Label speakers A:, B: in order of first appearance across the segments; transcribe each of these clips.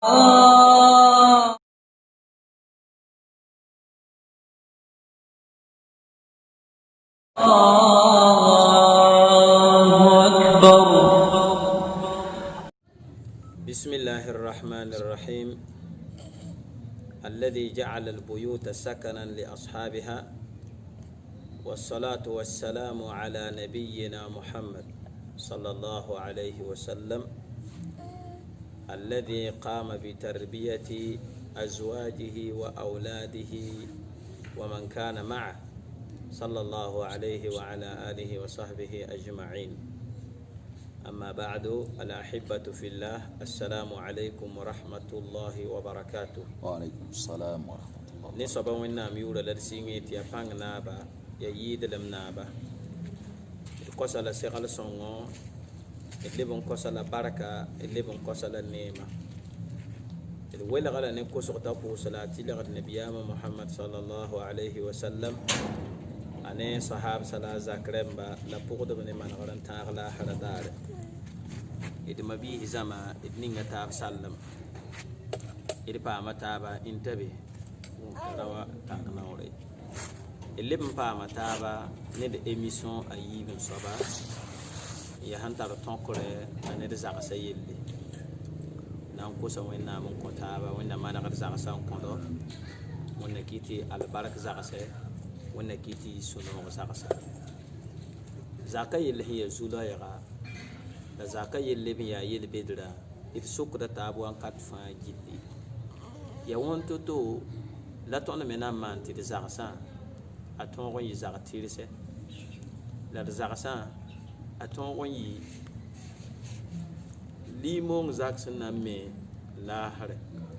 A: بسم الله الرحمن الرحيم الذي جعل البيوت سكنا لأصحابها والصلاة والسلام على نبينا محمد صلى الله عليه وسلم الذي قام بتربية أزواجه وأولاده ومن كان معه صلى الله عليه وعلى آله وصحبه أجمعين. أما بعد، الأحبة في الله، السلام عليكم ورحمة الله وبركاته.
B: وعليكم السلام ورحمة الله.
A: نصب ونا ميولا لرسينيت يا بان نابا يا ييد لم نابا قصلا سيغال سونغو اللي بن قصلا بركة اللي بن قصلا نيمة الويل غلا نكو سقطابو صلاة النبي محمد صلى الله عليه وسلم أنا صحاب صلاة زكرم با لبوغد من من غران تاغلا حردار إذا ما بيه زما إدنين تاب سلم إذا باما تابا انتبه روا تاغناوري اللي بمباما تابا ند إميسون أيبن صبا يهانتار تنقل أنا رزاق سيلي نانكو سوينا من كتابا وإنما ما نقدر زاق سان كندو ونكيتي البركة زاق سي ونكيتي سنو زاق سا زاكا يلي هي زولايغا da zaka yelle bi ya yelle bedra it sokda tabu an kat fa jiddi ya wonto to la ton mena manti de zakasa aton gon yi zakatirse la de zakasa aton gon yi limong zaksan na me la hare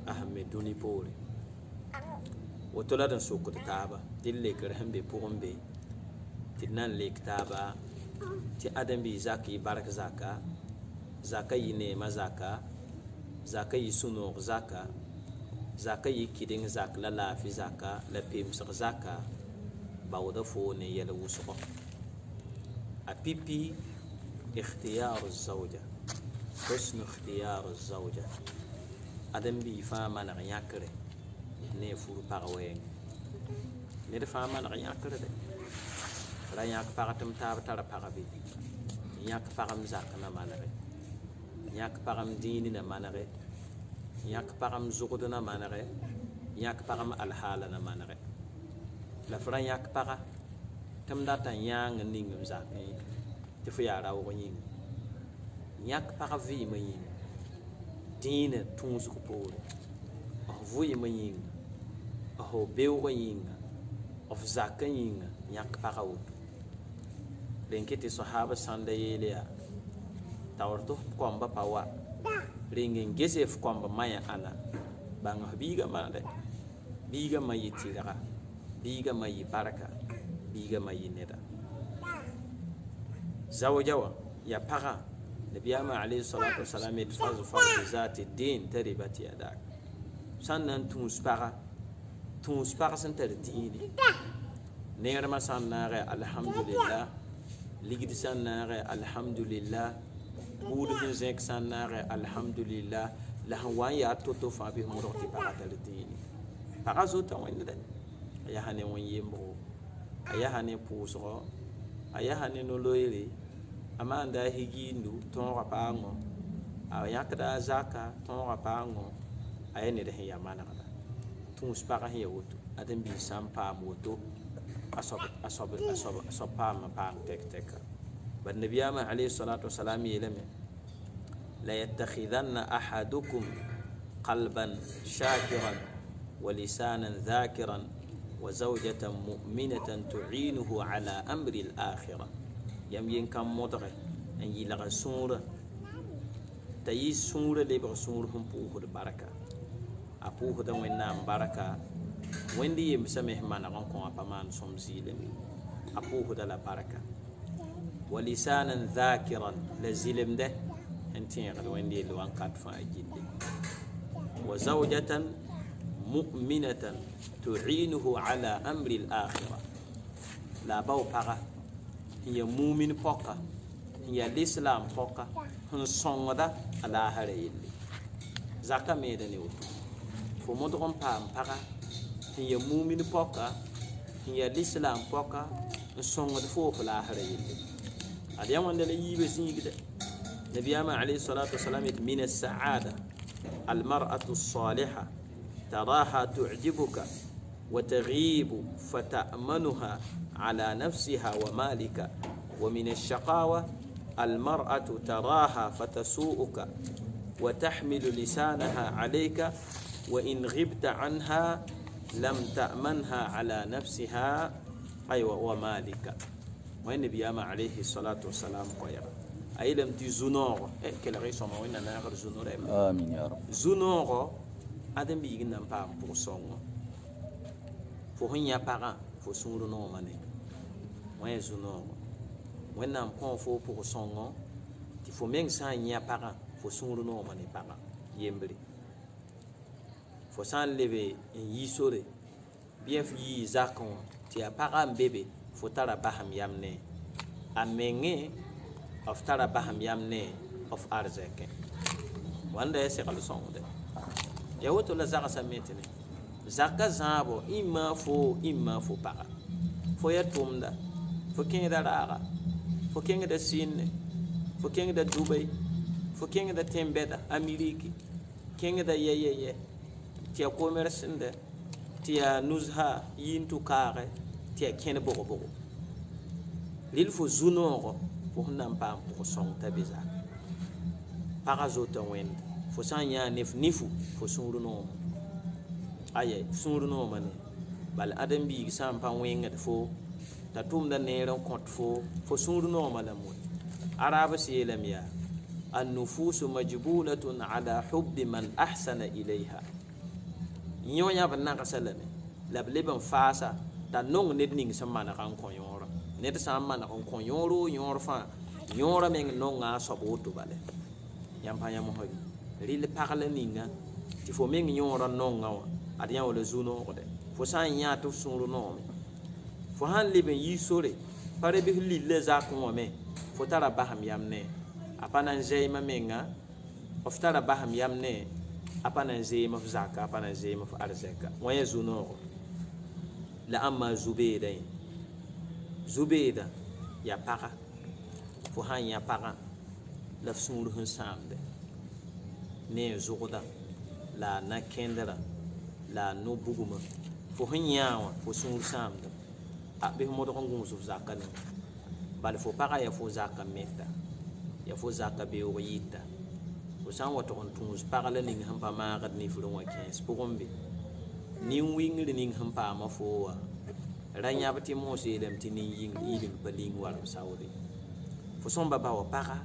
A: ahmeduni pore woto la dan sokda taba dille kar hambe pogombe tinan le kitaba ti adam bi zaki barak zaka zaka yi ne mazaka zaka yi suno zaka zaka yi kidin zaka la lafi zaka la pimsa zaka bawda fo ne yala wusuko a pipi ikhtiyar az-zawja husn ikhtiyar az-zawja adam bi fa man yakre ne furu parawen ne de fa man yakre de la yak pagatum tab tara pagabi yak pagam zakna manare yak pagam dini na manare yak pagam zuguduna manare yak pagam alhala na manare la fran yak paga tam data yang ningum zakni te fu yara wo yin yak paga vi mayin dine tunsu ko pore vu mayin ho bewo yin of zakin yak paga wo lenkiti sahaba sanda yeliya tawarto komba pawa ringen gesef komba maya ana banga biga mande biga mayi tiraga biga mayi baraka biga mayi neda zawajawa ya paga nabiyama alayhi salatu wassalam itfazu farz zati din taribati yadak sannan tun spara santar dini neerma sanna alhamdulillah ligdi sannaare alhamdulillah buudu bin zek sannaare alhamdulillah la hawan ya toto fa bi mo roti paratal dini para zo ta wonde ya hane won yembo ya hane puso ya hane no loyri amanda higindu ton rapango ya kada zaka ton rapango ayene de ya manaka tun spara ya woto adam bi sampa moto أصاب ما بان تك بالنبي عليه الصلاة والسلام يلمه لا يتخذن أحدكم قلبا شاكرا ولسانا ذاكرا وزوجة مؤمنة تعينه على أمر الآخرة يمين كم مدغة أن يلغى سورة تيس سورة لبغى سورة هم بوه البركة أبوه دوين نام بركة wendi yem sameh mana gon ko apaman som zilem apuhu dala baraka wa lisanan dhakiran la zilem de entin gal wendi lo an kat fa jiddi wa zawjatan mu'minatan tu'inuhu ala amri al-akhirah la baw para hiya mu'min poka hiya l'islam poka hun songoda ala hare yilli zaka me da ne woto fo mo don pam paga tin ya mumin poka tin ya l'islam poka songo de fo la hare yille adiya wanda la yibe zingide nabiyama alayhi salatu wassalam min as-sa'ada al-mar'atu as-salihah taraha tu'jibuka وتغيب فتأمنها على نفسها ومالك ومن الشقاوة المرأة تراها فتسوءك وتحمل لسانها عليك وإن غبت عنها لم تأمنها على نفسها ومالك والنبي عليه الصلاة والسلام قال أي لم تزنور كلا غير سما وين ناخر زنور
B: آمين يا رب
A: زنور أدم بيجنا نبام بوسون fo hun ya para fo suru no mane wen zuno wen nam kon fo pour songo ti fo meng san ya para fo suru no mane para yembri fo san leve en yisore bien fi zakon ti ya para bebe fo tara baham yamne amenge of tara baham yamne of arzeke wanda ya se kal songo de ya woto la zaka sametene zaka zabo imma fo para fo ya tumda fo kinga raga fo kinga da sinne fo kinga da dubai fo kinga da tembeda ameriki kinga da yeyeye ti commerce nde ti nuzha yintu kare ti ken bogo lil fo zunoro fo nam pam pour son tabiza para zoto wen fo sanya nifu fo suru no aye suru no mane bal adam bi sam pa wenga fo ta tumda neeron kont fo suru no malamun araba selam ya النفوس مجبولة على حب من أحسن إليها نيوnya banna ka salame lableben fasa ta nong ned ning samana kan kon yoro ned samana kon yoro fa yoro meng nonga soboto bale yampa yamo hoyi ril parle ninga ti fo meng yoro nonga wa adiya wala zuno ko de fo san nya to suru no me fo han liben yisore pare bi lille za ko me fo tara baham yamne apana nzeima menga of tara baham yamne apana nzeima fu zaka apana nzeima fu arzeka waya zuno la amma zubeda ya para fo han ya para la suru hun samde ne zugoda la na kendera la no buguma fo hanyawa fo suru samde be mo do ngum su zaka ne bal fo para ya fo zaka meta ya fo zaka be o yita fo san wato on tun para la ning hampa ma gad ni fulon wa 15 pogombe ni wingri ning hampa ma fo wa ranya bati mo se dem ti ni ying ilim baling war saudi fo son baba wa para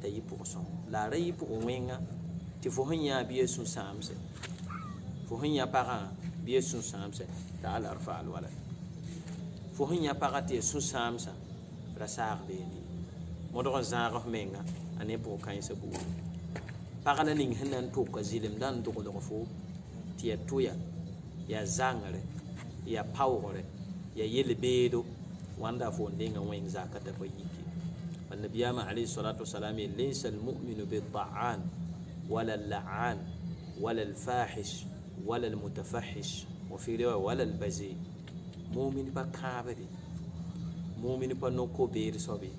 A: ta yi pour son la ray pour wenga ti fo hanya biye su samse fo hanya para biye su samse ta al arfa al walad fo hanya para ti su samsa rasar be ni modo zaaro menga ane pour kan se bu para la ning hanan to ka zilim dan to ko fo ti ya tuya ya zangare ya pawre ya yele bedo wanda fo ndinga wen zakata ko yiki النبي عليه الصلاة والسلام ليس المؤمن بالطعان ولا اللعان ولا الفاحش ولا المتفحش وفي رواية ولا البذيء مؤمن بكابري مؤمن بنوكو بير صبي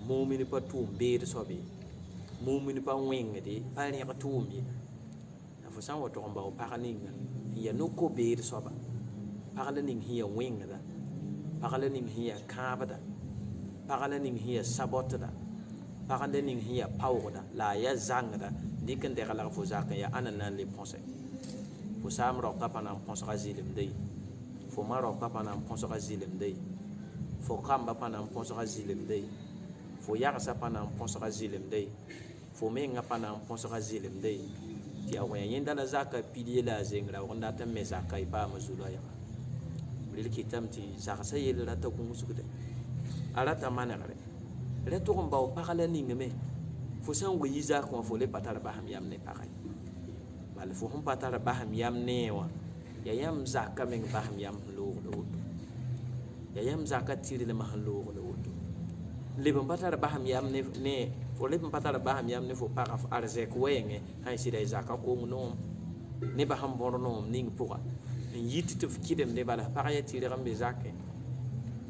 A: مؤمن بتوم بير صبي مؤمن بوين دي بالي قتومي فسان وتوم باو بارنين هي نوكو بير صبا بارنين هي وين دا بارنين هي كابدا pagala ning hiya sabotda pagala ning hiya pawda la ya zangda dikan de kala fo zaka ya anan le ponse fo sam ro ka panam ponse ga zilim dey fo ma ro ka panam ponse ga zilim dey fo kamba panam ponse ga zilim dey fo ya sa panam ponse ga zilim dey fo menga panam ponse ga zilim dey ti awen yenda la zaka pilier la zengra wonda ta me zaka ipa mazula ya bil kitamti zaka sayel la ta ko musude ala ta manare le to ko baw pakala ningme fo san go yiza ko fo le patara baham yamne pakay bal fo hum patara baham yamne wa ya yam zakka men baham yam lo ya yam zakka tiri le mahlo lo le ban patara baham yamne ne fo le patara ba ham yam ne fo para arzek wenge hay sida zaka ko no ne ba ham borno ning puga yiti to fikidem ne bala para ya tire gambe zake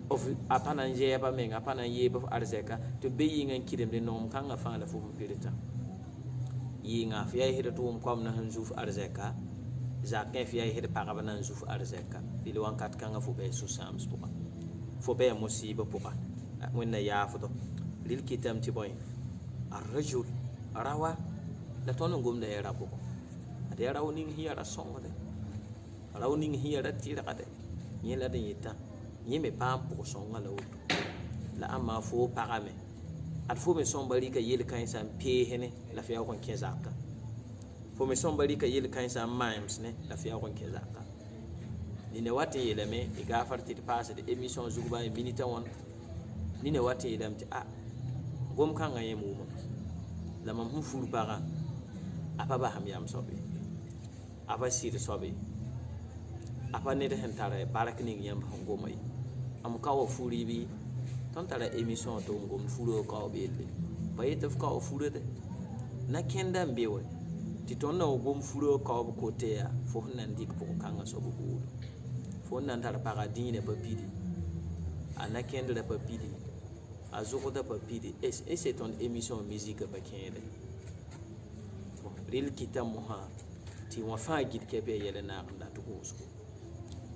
A: of apana nje ba menga apana yeba arzeka to be yingen kidem de nom kanga fa la fo pirita yinga fiya hira to kom na hanzuf arzeka zake fiya hira para ba nanzuf arzeka bili wankat kanga fo be su sams puga fo be musiba puga wenna ya foto lil kitam ti boy الرجل روى لا تونغوم ده يرابو ade rawning hiya ra songo de rawning hiya ra tira kade nyela de yita nyeme pam po songa la wutu la amma fo parame at fo me son bari ka yel kan san pe hene la fiya kon kezaka fo me son bari ka yel kan san mimes ne la fiya kon kezaka ni ne wate yele me e gafarti de passe de émission zuguba e minute won ni ne wate yele ti a gom kan ngaye mu la mam hu furu para apa ba ham yam sobe apa sir sobe apa ne de hentare barak ni yam hango mai am ka wo furi bi ton tara émission to ngom furo ka obele bayet of ka o furo de na kenda mbewe ti ton na gom furo ka o ko te ya fo nan dik po kanga so bu fo nan tara para dine ba pidi ana kenda de ba pidi azoko da papidi et c'est ton émission musique ba kende bon ril kitam moha ti wa fa gid kebe yele na nda to ko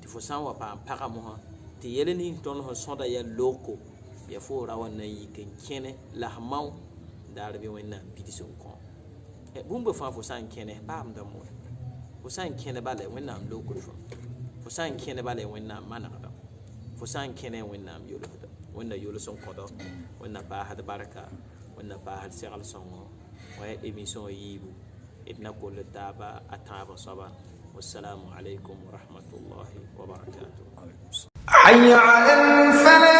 A: ti fo san wa pa para moha ti yele ni ton ho sonda ya loko ya fo rawan na yi ken kene la maw dar bi wenna pidi so ko e bumba fa fo san kene ba am da mo fo san kene ba le wenna am loko fo san kene ba le wenna mana da fo san kene wenna am yolo wanda yolo son kodo wanda ba hada baraka wanda ba hada segal songo wa émission yibu ibna ko le taba ataba saba wassalamu alaikum wa rahmatullahi wa barakatuh.
C: hayya ala al falah.